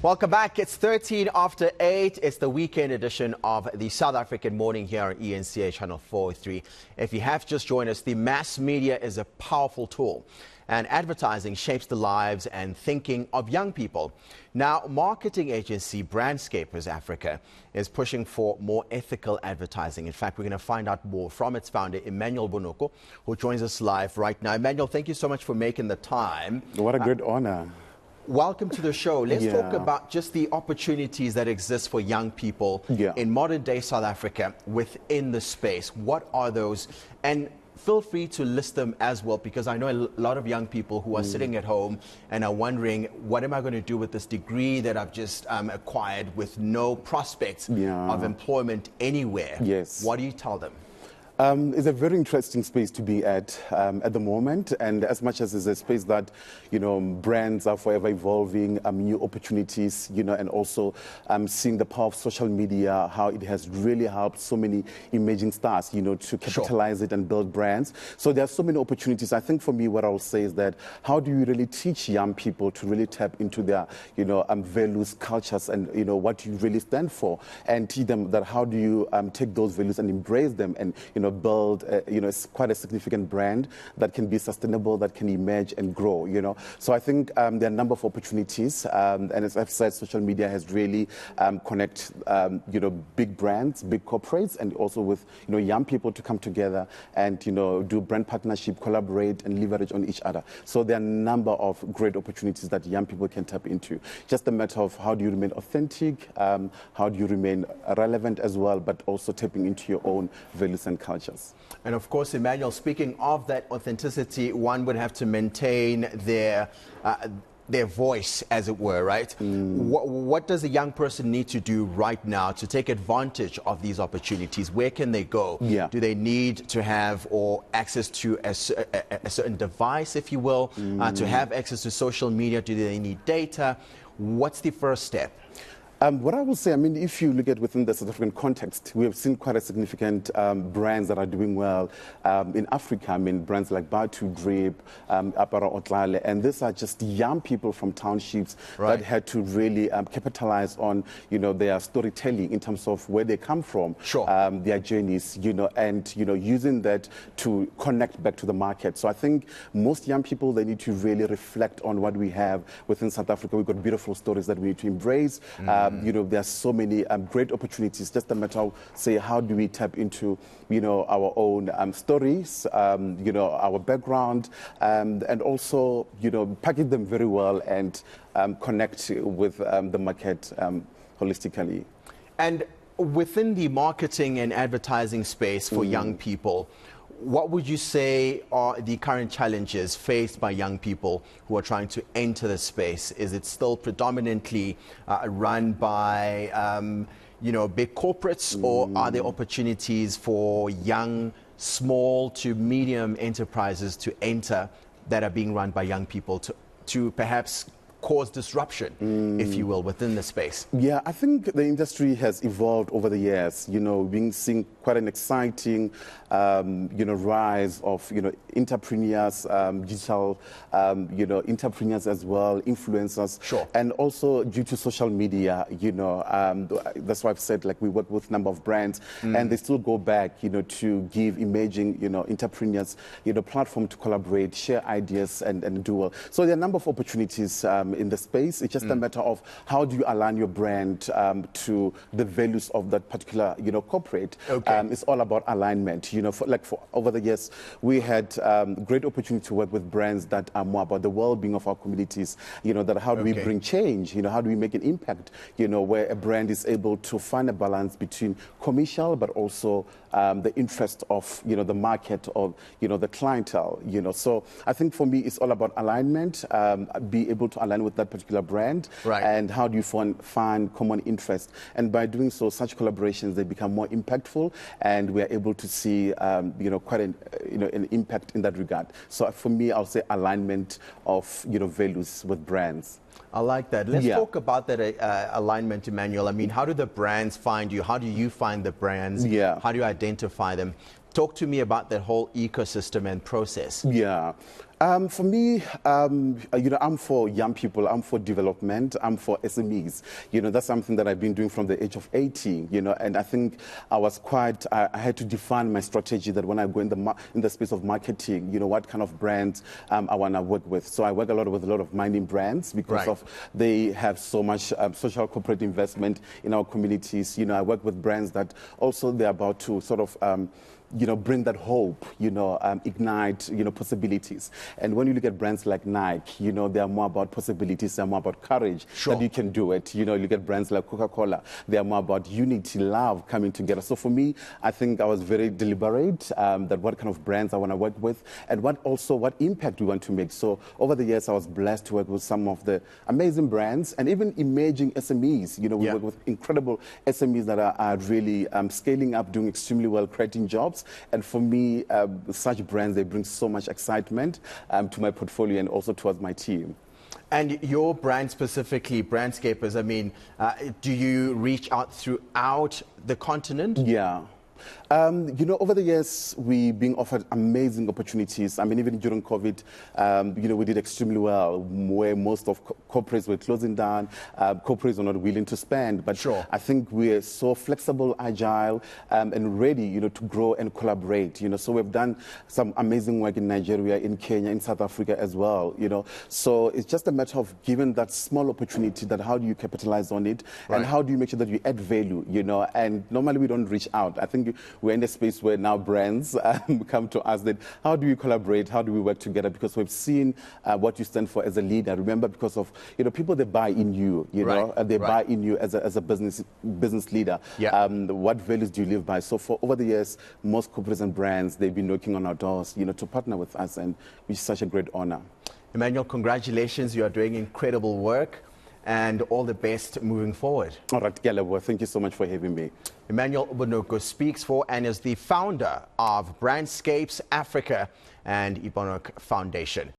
Welcome back. It's 13 after 8. It's the weekend edition of the South African Morning here on ENCA Channel 403. If you have just joined us, the mass media is a powerful tool, and advertising shapes the lives and thinking of young people. Now, marketing agency Brandscapers Africa is pushing for more ethical advertising. In fact, we're going to find out more from its founder, Emmanuel Bonoko, who joins us live right now. Emmanuel, thank you so much for making the time. What a great honor. Welcome to the show. Let's talk about just the opportunities that exist for young people in modern day South Africa within the space. What are those? And feel free to list them as well, because I know a lot of young people who are sitting at home and are wondering, what am I going to do with this degree that I've just acquired with no prospects of employment anywhere? Yes. What do you tell them? It's a very interesting space to be at the moment, and as much as it's a space that, brands are forever evolving, new opportunities, and also seeing the power of social media, how it has really helped so many emerging stars, to capitalize it and build brands. So there are so many opportunities. I think for me, what I'll say is that how do you really teach young people to really tap into their, values, cultures, and, what you really stand for, and teach them that how do you take those values and embrace them and, build, quite a significant brand that can be sustainable, that can emerge and grow, So I think there are a number of opportunities, and as I've said, social media has really connect, big brands, big corporates, and also with, young people to come together and, do brand partnership, collaborate and leverage on each other. So there are a number of great opportunities that young people can tap into. Just a matter of how do you remain authentic, how do you remain relevant as well, but also tapping into your own values and culture. And of course, Emmanuel, speaking of that authenticity, one would have to maintain their voice, as it were, right? What does a young person need to do right now to take advantage of these opportunities? Where can they go? Do they need to have access to a certain device, if you will, to have access to social media? Do they need data? What's the first step? What I will say, if you look at within the South African context, we have seen quite a significant brands that are doing well in Africa. Brands like Batu, Drip, Apara Otlale, and these are just young people from townships that had to really capitalize on, their storytelling in terms of where they come from, their journeys, and, using that to connect back to the market. So I think most young people, they need to really reflect on what we have within South Africa. We've got beautiful stories that we need to embrace. There are so many great opportunities. Just a matter of, say, how do we tap into, our own stories, our background, and also, package them very well and connect with the market holistically. And within the marketing and advertising space for young people, what would you say are the current challenges faced by young people who are trying to enter the space? Is it still predominantly run by, big corporates, or are there opportunities for young, small to medium enterprises to enter that are being run by young people to perhaps cause disruption, if you will, within the space? Yeah, I think the industry has evolved over the years. We've seen quite an exciting, rise of, entrepreneurs, digital, entrepreneurs as well, influencers. And also due to social media, that's why I've said, we work with a number of brands, and they still go back, to give emerging, entrepreneurs, platform to collaborate, share ideas, and do well. So there are a number of opportunities in the space. It's just a matter of how do you align your brand to the values of that particular, corporate. It's all about alignment. For over the years, we had great opportunity to work with brands that are more about the well-being of our communities. That how do we bring change? How do we make an impact? Where a brand is able to find a balance between commercial, but also the interest of, the market or, the clientele. So I think for me, it's all about alignment. Be able to align with that particular brand, and how do you find common interest, and by doing so, such collaborations, they become more impactful, and we are able to see quite an impact in that regard. So for me, I'll say alignment of values with brands. I like that. Let's talk about that alignment, Emmanuel. How do the brands find you? How do you find the brands? How do you identify them? Talk to me about that whole ecosystem and process. Yeah. For me, I'm for young people, I'm for development, I'm for SMEs. That's something that I've been doing from the age of 18, and I think I had to define my strategy that when I go in the space of marketing, what kind of brands I want to work with. So I work with a lot of mining brands because of they have so much social corporate investment in our communities. I work with brands that also they're about to sort of bring that hope, ignite, possibilities. And when you look at brands like Nike, they are more about possibilities, they're more about courage, that you can do it. You look at brands like Coca-Cola, they are more about unity, love, coming together. So for me, I think I was very deliberate that what kind of brands I want to work with and what impact we want to make. So over the years, I was blessed to work with some of the amazing brands and even emerging SMEs. We work with incredible SMEs that are really scaling up, doing extremely well, creating jobs. And for me, such brands, they bring so much excitement to my portfolio and also towards my team. And your brand specifically, Brandscapers, do you reach out throughout the continent? Yeah. Over the years, we've been offered amazing opportunities. Even during COVID, we did extremely well, where most of corporates were closing down. Corporates were not willing to spend. But I think we're so flexible, agile, and ready, to grow and collaborate. So we've done some amazing work in Nigeria, in Kenya, in South Africa as well. So it's just a matter of giving that small opportunity. That how do you capitalize on it, and how do you make sure that you add value? And normally we don't reach out. I think we're in a space where now brands come to us that how do we collaborate, how do we work together, because we've seen what you stand for as a leader. Remember, because of people, they buy in you, they buy in you as a business leader. What values do you live by? So for over the years, most corporates and brands, they've been knocking on our doors, to partner with us, and which is such a great honor. Emmanuel, congratulations. You are doing incredible work, and all the best moving forward. All right, Galebo, thank you so much for having me. Emmanuel Bonoko speaks for and is the founder of Brandscapers Africa and Bonoko Foundation.